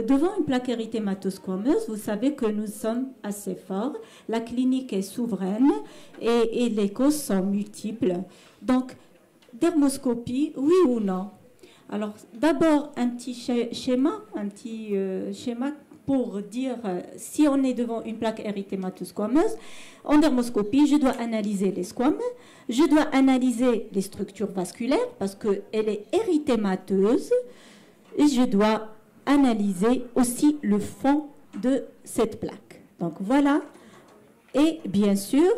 devant une plaque érythématosquameuse, vous savez que nous sommes assez forts, la clinique est souveraine et les causes sont multiples. Donc, dermoscopie, oui ou non? Alors, d'abord, un petit schéma pour dire si on est devant une plaque érythématosquameuse. En dermoscopie, je dois analyser les squames, je dois analyser les structures vasculaires parce qu'elle est érythémateuse et je dois analyser aussi le fond de cette plaque. Donc voilà. Et bien sûr,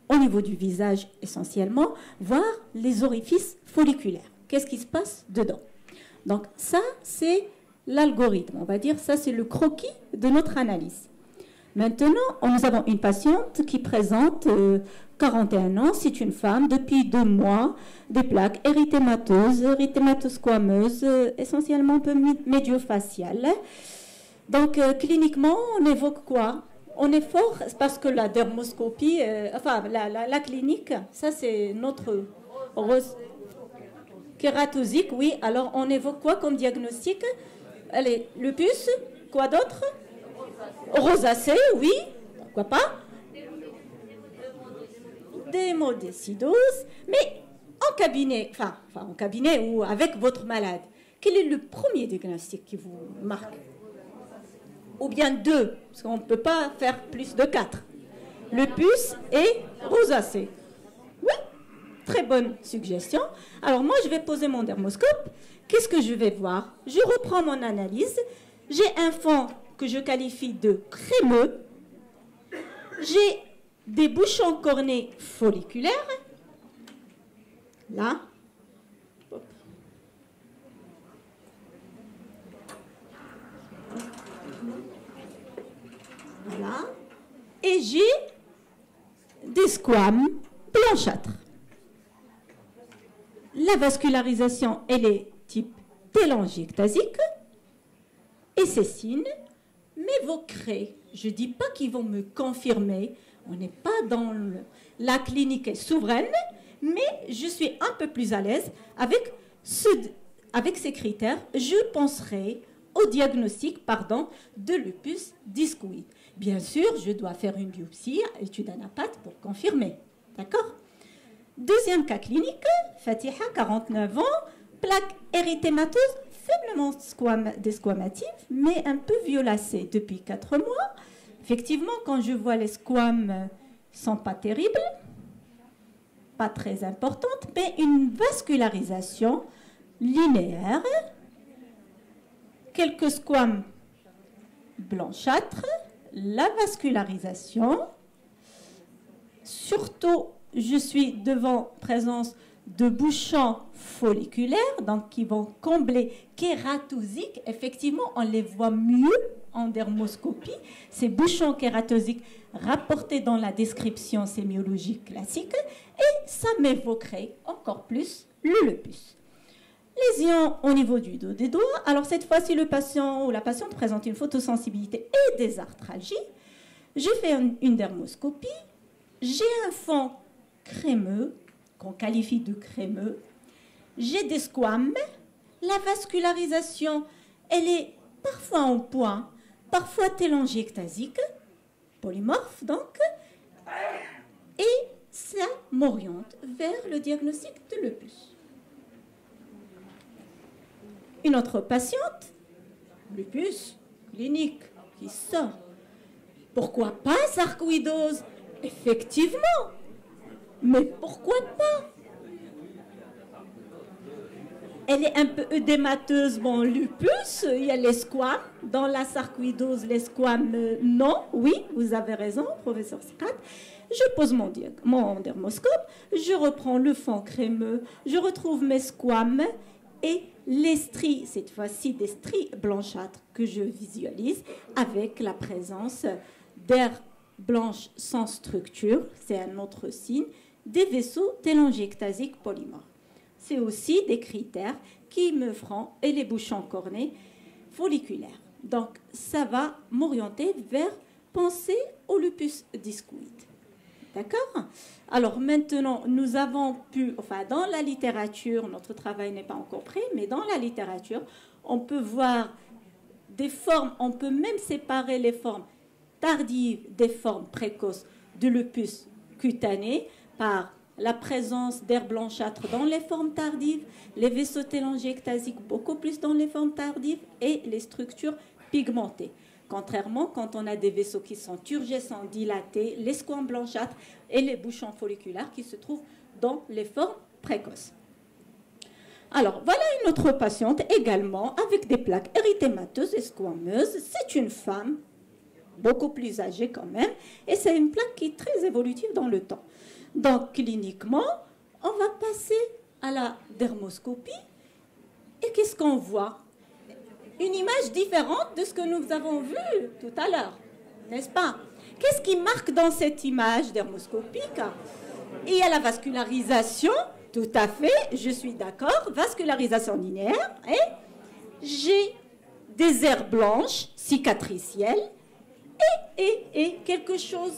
au niveau du visage essentiellement, voir les orifices folliculaires. Qu'est-ce qui se passe dedans? Donc ça, c'est l'algorithme. On va dire ça, c'est le croquis de notre analyse. Maintenant, nous avons une patiente qui présente 41 ans, c'est une femme, depuis 2 mois, des plaques érythémateuses, érythématosquameuses, essentiellement un peu médiofaciales. Donc, cliniquement, on évoque quoi? On est fort parce que la dermoscopie, la clinique, ça c'est notre kératosique, oui. Alors, on évoque quoi comme diagnostic? Allez, lupus, quoi d'autre? Rosacée, oui, pourquoi pas? Démodécidose, mais en cabinet, en cabinet ou avec votre malade, quel est le premier diagnostic qui vous marque? Ou bien 2, parce qu'on ne peut pas faire plus de 4. Lupus et rosacée. Oui, très bonne suggestion. Alors moi, je vais poser mon dermoscope. Qu'est-ce que je vais voir? Je reprends mon analyse. J'ai un fond que je qualifie de crémeux. J'ai des bouchons cornés folliculaires. Là. Voilà. Et j'ai des squames blanchâtres. La vascularisation, elle est type télangiectasique. Et ces signes m'évoqueraient. Je ne dis pas qu'ils vont me confirmer. On n'est pas dans la clinique souveraine, mais je suis un peu plus à l'aise avec ces critères. Je penserai au diagnostic de lupus discoïde. Bien sûr, je dois faire une biopsie, étude anapathe pour confirmer. D'accord? Deuxième cas clinique, Fatiha, 49 ans, plaque érythémateuse, faiblement desquamative, mais un peu violacée depuis 4 mois. Effectivement, quand je vois les squames, sont pas terribles, pas très importantes, mais une vascularisation linéaire, quelques squames blanchâtres, la vascularisation, surtout je suis devant présence de bouchons folliculaires, donc qui vont combler kératosiques. Effectivement, on les voit mieux en dermoscopie. Ces bouchons kératosiques rapportés dans la description sémiologique classique, et ça m'évoquerait encore plus le lupus. Lésion au niveau du dos des doigts. Alors cette fois-ci, le patient ou la patiente présente une photosensibilité et des arthralgies. Je fais une dermoscopie. J'ai un fond crémeux, qu'on qualifie de crémeux. J'ai des squames. La vascularisation, elle est parfois en point, parfois télangiectasique, polymorphe donc, et ça m'oriente vers le diagnostic de lupus. Une autre patiente, lupus clinique, qui sort. Pourquoi pas sarcoïdose? Effectivement, mais pourquoi pas? Elle est un peu œdémateuse, bon, lupus, il y a les squames. Dans la sarcoïdose, les squames, non. Oui, vous avez raison, professeur Scrat. Je pose mon dermoscope, je reprends le fond crémeux, je retrouve mes squames et les stries, cette fois-ci des stries blanchâtres que je visualise avec la présence d'air blanche sans structure, c'est un autre signe, des vaisseaux télangiectasiques polymorphes. C'est aussi des critères qui me feront, et les bouchons cornés folliculaires. Donc, ça va m'orienter vers penser au lupus discoïde. D'accord? Alors maintenant, nous avons pu, enfin dans la littérature, notre travail n'est pas encore prêt, mais dans la littérature, on peut voir des formes, on peut même séparer les formes tardives des formes précoces de lupus cutané par la présence d'air blanchâtre dans les formes tardives, les vaisseaux télangiectasiques beaucoup plus dans les formes tardives et les structures pigmentées. Contrairement, quand on a des vaisseaux qui sont turgescents, dilatés, les squames blanchâtres et les bouchons folliculaires qui se trouvent dans les formes précoces. Alors, voilà une autre patiente également avec des plaques érythémateuses et squameuses. C'est une femme, beaucoup plus âgée quand même, et c'est une plaque qui est très évolutive dans le temps. Donc, cliniquement, on va passer à la dermoscopie. Et qu'est-ce qu'on voit? Une image différente de ce que nous avons vu tout à l'heure, n'est-ce pas? Qu'est-ce qui marque dans cette image dermoscopique? Il y a la vascularisation, tout à fait, je suis d'accord, vascularisation linéaire, et j'ai des aires blanches cicatricielles et quelque chose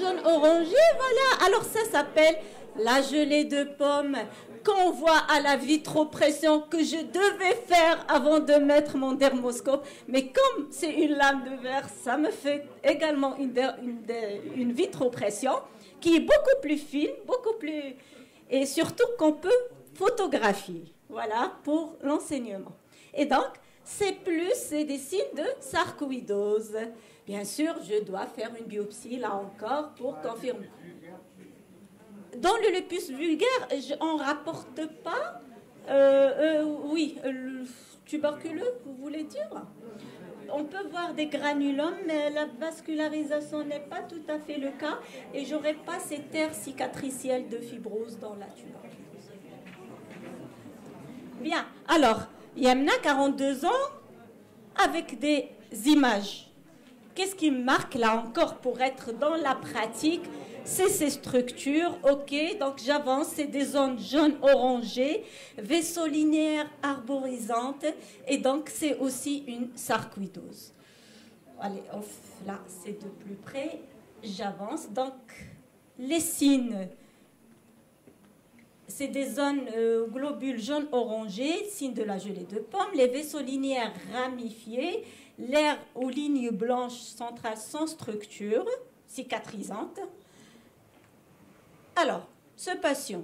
jaune-orangé, voilà. Alors ça s'appelle la gelée de pomme qu'on voit à la vitropression que je devais faire avant de mettre mon dermoscope. Mais comme c'est une lame de verre, ça me fait également une vitropression qui est beaucoup plus fine, beaucoup plus... Et surtout qu'on peut photographier, voilà, pour l'enseignement. Et donc, c'est des signes de sarcoïdose. Bien sûr, je dois faire une biopsie, là encore, pour confirmer. Dans le lupus vulgaire, on ne rapporte pas, oui, le tuberculeux, vous voulez dire? On peut voir des granulomes, mais la vascularisation n'est pas tout à fait le cas, et je n'aurai pas cette aire cicatricielle de fibrose dans la tuberculose. Bien, alors, Yamna, 42 ans, avec des images. Qu'est-ce qui me marque là encore pour être dans la pratique? C'est ces structures, ok, donc j'avance, c'est des zones jaune-orangées, vaisseaux linéaires arborisantes, et donc c'est aussi une sarcoïdose. Allez, là c'est de plus près, j'avance, donc les signes, c'est des zones globules jaune-orangés, signes de la gelée de pomme, les vaisseaux linéaires ramifiés, l'aire aux lignes blanches centrales sans structure, cicatrisante. Alors, ce patient,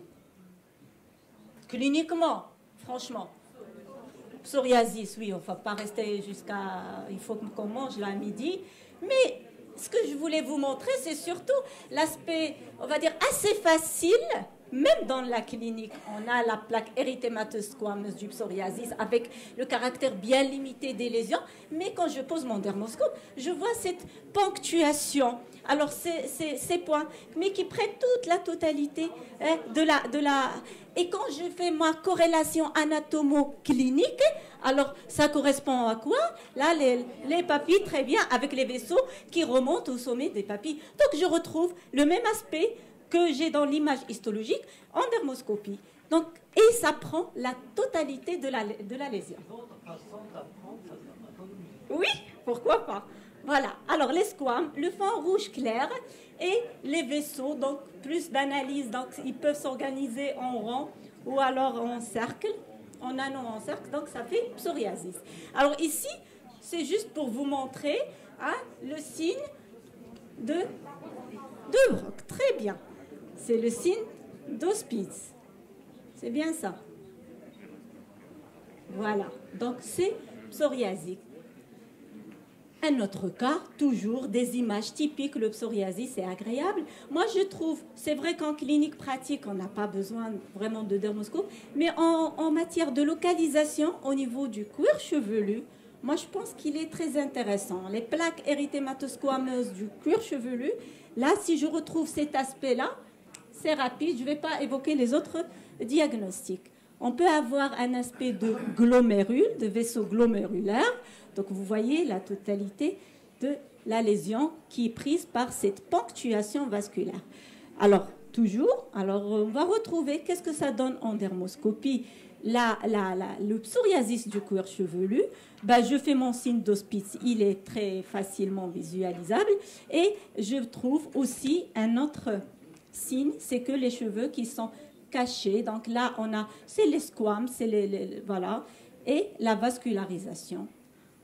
cliniquement, franchement, psoriasis, oui, on ne va pas rester jusqu'à... Il faut qu'on mange là à midi. Mais ce que je voulais vous montrer, c'est surtout l'aspect, on va dire, assez facile. Même dans la clinique, on a la plaque érythémateuse squameuse du psoriasis avec le caractère bien limité des lésions. Mais quand je pose mon dermoscope, je vois cette ponctuation. Alors, ces points, mais qui prennent toute la totalité de la... Et quand je fais ma corrélation anatomo-clinique, alors ça correspond à quoi? Là, les papilles, très bien, avec les vaisseaux qui remontent au sommet des papilles. Donc, je retrouve le même aspect que j'ai dans l'image histologique en dermoscopie. Donc, et ça prend la totalité de la lésion. Oui, pourquoi pas? Voilà, alors les squames, le fond rouge clair et les vaisseaux, donc plus d'analyse, donc ils peuvent s'organiser en rond ou alors en cercle, en anneau en cercle, donc ça fait psoriasis. Alors ici, c'est juste pour vous montrer le signe de Brock, très bien. C'est le signe d'Hospice, c'est bien ça. Voilà, donc c'est psoriasique. Un autre cas, toujours des images typiques, le psoriasis, c'est agréable. Moi, je trouve, c'est vrai qu'en clinique pratique, on n'a pas besoin vraiment de dermoscope, mais en matière de localisation au niveau du cuir chevelu, moi, je pense qu'il est très intéressant. Les plaques érythématosquameuses du cuir chevelu, là, si je retrouve cet aspect-là, c'est rapide, je ne vais pas évoquer les autres diagnostics. On peut avoir un aspect de glomérule, de vaisseau glomérulaire. Donc, vous voyez la totalité de la lésion qui est prise par cette ponctuation vasculaire. Alors, toujours, on va retrouver qu'est-ce que ça donne en dermoscopie. Le psoriasis du cuir chevelu, je fais mon signe d'Hospice, il est très facilement visualisable. Et je trouve aussi un autre signe, c'est que les cheveux qui sont cachés. Donc là, c'est les squames, c'est voilà, et la vascularisation.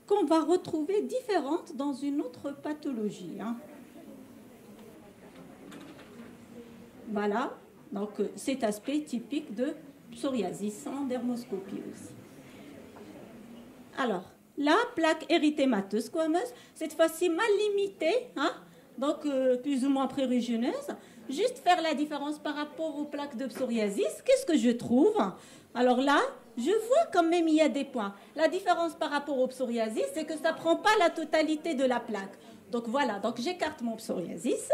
qu'on va retrouver différentes dans une autre pathologie. Hein. Voilà, donc cet aspect typique de psoriasis en dermoscopie aussi. Alors, la plaque érythémateuse squameuse, cette fois-ci mal limitée, hein, donc plus ou moins prurigineuse. Juste faire la différence par rapport aux plaques de psoriasis. Qu'est-ce que je trouve? Alors là, je vois quand même il y a des points. La différence par rapport au psoriasis, c'est que ça ne prend pas la totalité de la plaque. Donc voilà, donc j'écarte mon psoriasis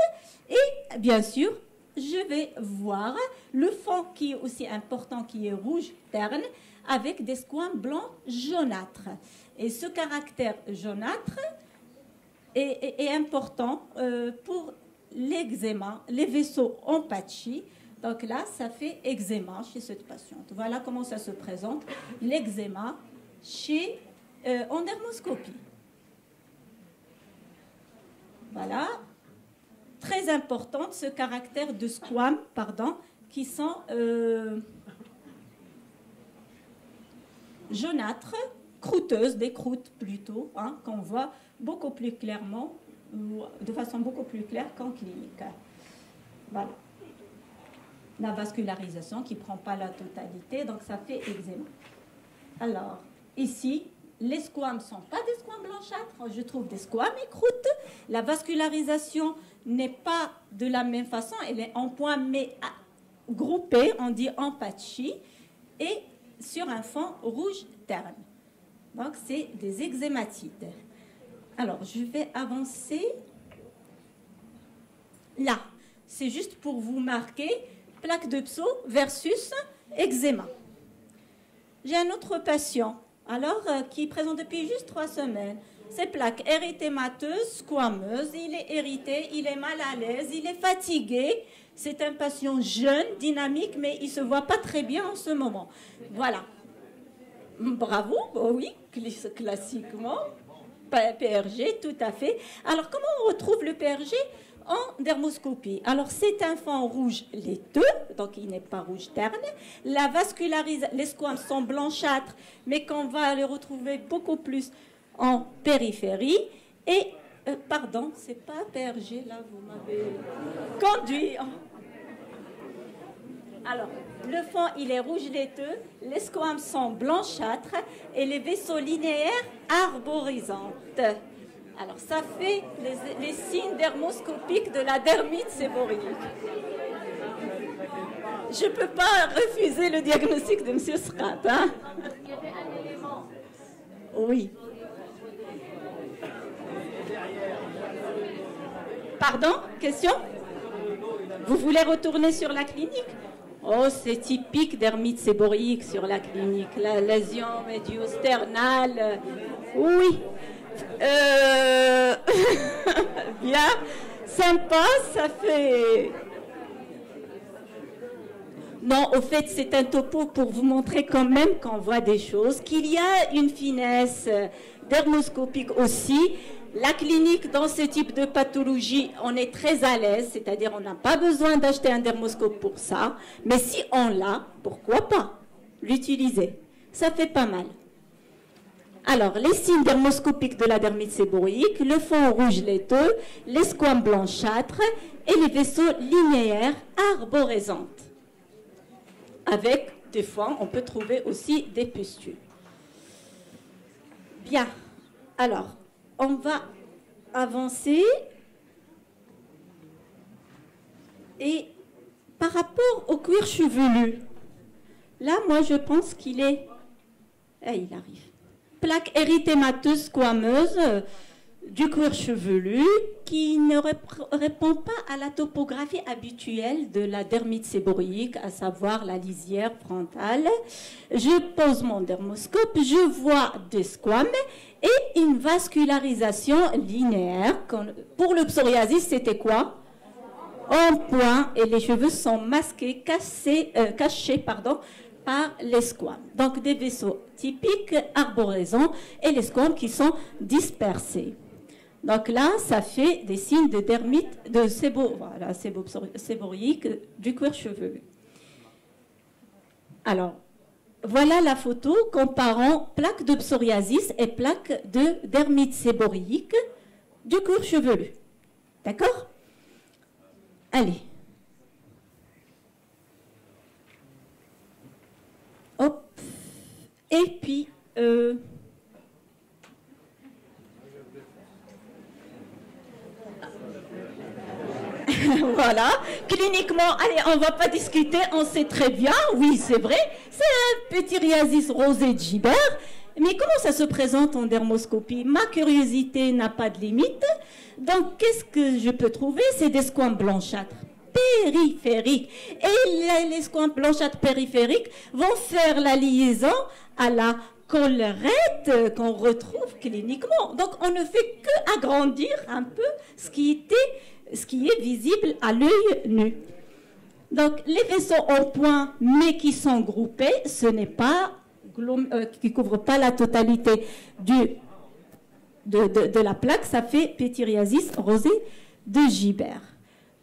et bien sûr, je vais voir le fond qui est aussi important, qui est rouge terne, avec des squames blancs jaunâtres. Et ce caractère jaunâtre est important pour l'eczéma, les vaisseaux en patchy. Donc là, ça fait eczéma chez cette patiente. Voilà comment ça se présente, l'eczéma en dermoscopie. Voilà. Très importante, ce caractère de squame, qui sont jaunâtres, croûteuses, des croûtes plutôt, hein, qu'on voit beaucoup plus clairement, de façon beaucoup plus claire qu'en clinique. Voilà. La vascularisation qui ne prend pas la totalité, donc ça fait eczéma. Alors, ici, les squames ne sont pas des squames blanchâtres, je trouve des squames et croûtes. La vascularisation n'est pas de la même façon, elle est en point, mais groupée, on dit en patchy, et sur un fond rouge terne. Donc, c'est des eczématides. Alors, je vais avancer. Là, c'est juste pour vous marquer plaque de pso versus eczéma. J'ai un autre patient, alors, qui présente depuis juste 3 semaines. C'est plaque érythémateuse, squameuse, il est irrité, il est mal à l'aise, il est fatigué. C'est un patient jeune, dynamique, mais il ne se voit pas très bien en ce moment. Voilà. Bravo, oui, classiquement. PRG, tout à fait. Alors, comment on retrouve le PRG en dermoscopie? Alors, c'est un fond rouge laiteux, donc il n'est pas rouge terne. La vascularisation, les squames sont blanchâtres, mais qu'on va les retrouver beaucoup plus en périphérie. Et, pardon, c'est pas PRG, là, vous m'avez conduit. Alors, le fond, il est rouge laiteux, les squames sont blanchâtres et les vaisseaux linéaires arborisantes. Alors, ça fait les signes dermoscopiques de la dermite séborrhéique. Je ne peux pas refuser le diagnostic de M. Srat. Hein? Il y avait un élément. Oui. Pardon? Question? Vous voulez retourner sur la clinique? Oh, c'est typique dermite séborrhéique sur la clinique. La lésion médio-sternale. Oui. Bien. Sympa, ça fait... Non, au fait, c'est un topo pour vous montrer quand même qu'on voit des choses, qu'il y a une finesse dermoscopique aussi. La clinique, dans ce type de pathologie, on est très à l'aise, c'est-à-dire on n'a pas besoin d'acheter un dermoscope pour ça, mais si on l'a, pourquoi pas l'utiliser? Ça fait pas mal. Alors, les signes dermoscopiques de la dermite séborrhéique, le fond rouge laiteux, les squames blanchâtres et les vaisseaux linéaires arborescentes. Avec, des fois, on peut trouver aussi des pustules. Bien. Alors, on va avancer. Et par rapport au cuir chevelu, là, moi, je pense qu'il est... il arrive. Plaque érythémateuse squameuse du cuir chevelu qui ne répond pas à la topographie habituelle de la dermite séborrhéique, à savoir la lisière frontale. Je pose mon dermoscope, je vois des squames et une vascularisation linéaire. Pour le psoriasis, c'était quoi? En point, et les cheveux sont masqués, cachés par les squames. Donc des vaisseaux typiques arborescents et les squames qui sont dispersés. Donc là, ça fait des signes de dermite, de séborrhéique du cuir chevelu. Alors, voilà la photo comparant plaque de psoriasis et plaque de dermite séborrhéique du cuir chevelu. D'accord? Allez. Hop. Et puis, voilà, cliniquement, allez, on ne va pas discuter, on sait très bien, oui, c'est vrai, c'est un pityriasis rosé de Gibert, mais comment ça se présente en dermoscopie? Ma curiosité n'a pas de limite, donc qu'est-ce que je peux trouver? C'est des squames blanchâtres périphériques, et les squames blanchâtres périphériques vont faire la liaison à la collerette qu'on retrouve cliniquement. Donc on ne fait que agrandir un peu ce qui est visible à l'œil nu. Donc les vaisseaux en point, mais qui sont groupés, ce n'est pas qui ne couvre pas la totalité de la plaque, ça fait pityriasis rosé de Gibert.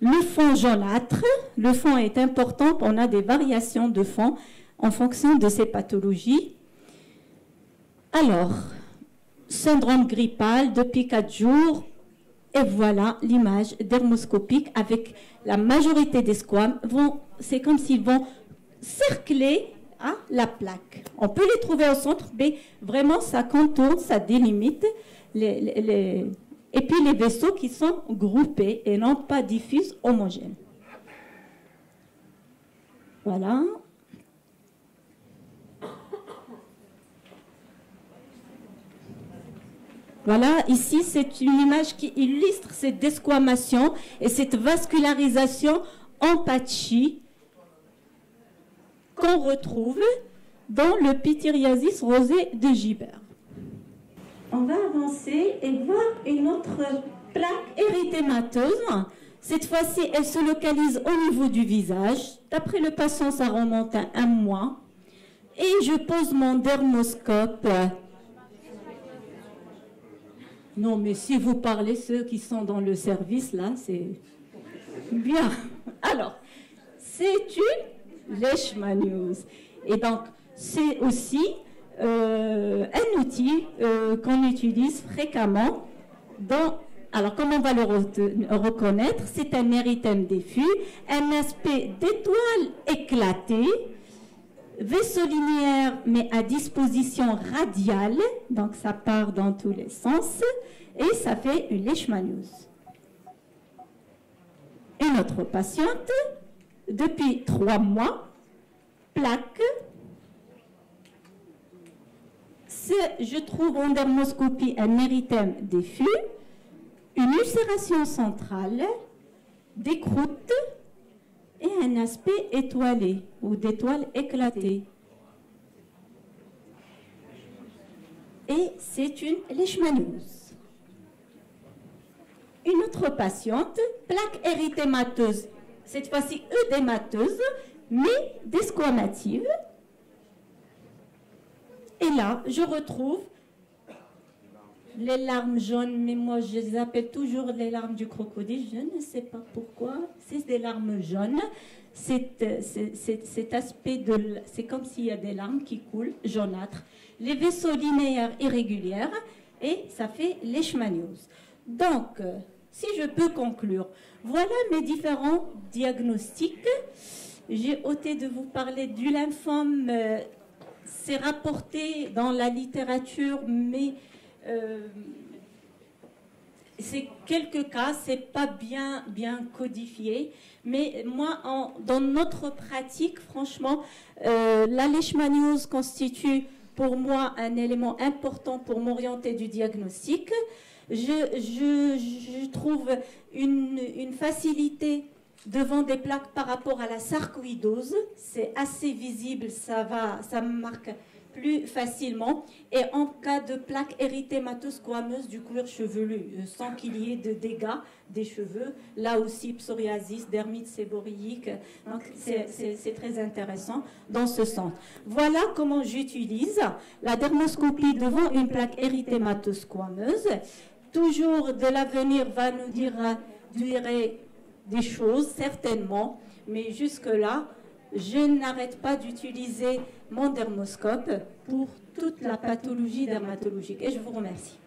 Le fond jaunâtre, le fond est important, on a des variations de fond en fonction de ces pathologies. Alors, syndrome grippal depuis 4 jours, et voilà l'image dermoscopique avec la majorité des squames. C'est comme s'ils vont cercler la plaque. On peut les trouver au centre, mais vraiment ça contourne, ça délimite et puis les vaisseaux qui sont groupés et non pas diffuses, homogènes. Voilà. Voilà, ici, c'est une image qui illustre cette desquamation et cette vascularisation en patchy qu'on retrouve dans le pityriasis rosé de Gibert. On va avancer et voir une autre plaque érythémateuse. Cette fois-ci, elle se localise au niveau du visage. D'après le patient, ça remonte à 1 mois. Et je pose mon dermoscope. Non, mais si vous parlez, ceux qui sont dans le service, là, c'est bien. Alors, c'est une leishmaniose. Et donc, c'est aussi un outil qu'on utilise fréquemment alors, comment on va le reconnaître? C'est un érythème diffus, un aspect d'étoile éclatée, vaisseau linéaire, mais à disposition radiale, donc ça part dans tous les sens, et ça fait une leishmaniose. Une autre patiente, depuis 3 mois, plaque. Je trouve en dermoscopie un érythème diffus, une ulcération centrale, des croûtes et un aspect étoilé ou d'étoile éclatée. Et c'est une leishmaniose. Une autre patiente, plaque érythémateuse, cette fois-ci œdémateuse, mais desquamative. Et là, je retrouve les larmes jaunes, mais moi je les appelle toujours les larmes du crocodile, je ne sais pas pourquoi, c'est des larmes jaunes, cet aspect c'est comme s'il y a des larmes qui coulent, jaunâtres, les vaisseaux linéaires irrégulières, et ça fait leishmaniose. Donc, si je peux conclure, voilà mes différents diagnostics. J'ai ôté de vous parler du lymphome, c'est rapporté dans la littérature, mais c'est quelques cas, c'est pas bien codifié. Mais moi, dans notre pratique, franchement, la leishmaniose constitue pour moi un élément important pour m'orienter du diagnostic. Je trouve une facilité devant des plaques par rapport à la sarcoïdose. C'est assez visible, ça me marque plus facilement. Et en cas de plaque érythématose squameuse du cuir chevelu, sans qu'il y ait de dégâts des cheveux, là aussi psoriasis, dermite séborrhéique, donc c'est très intéressant dans ce sens. Voilà comment j'utilise la dermoscopie devant une plaque érythématose squameuse. Toujours de l'avenir va nous dire des choses, certainement, mais jusque-là, je n'arrête pas d'utiliser mon dermoscope pour toute la pathologie dermatologique. Et je vous remercie.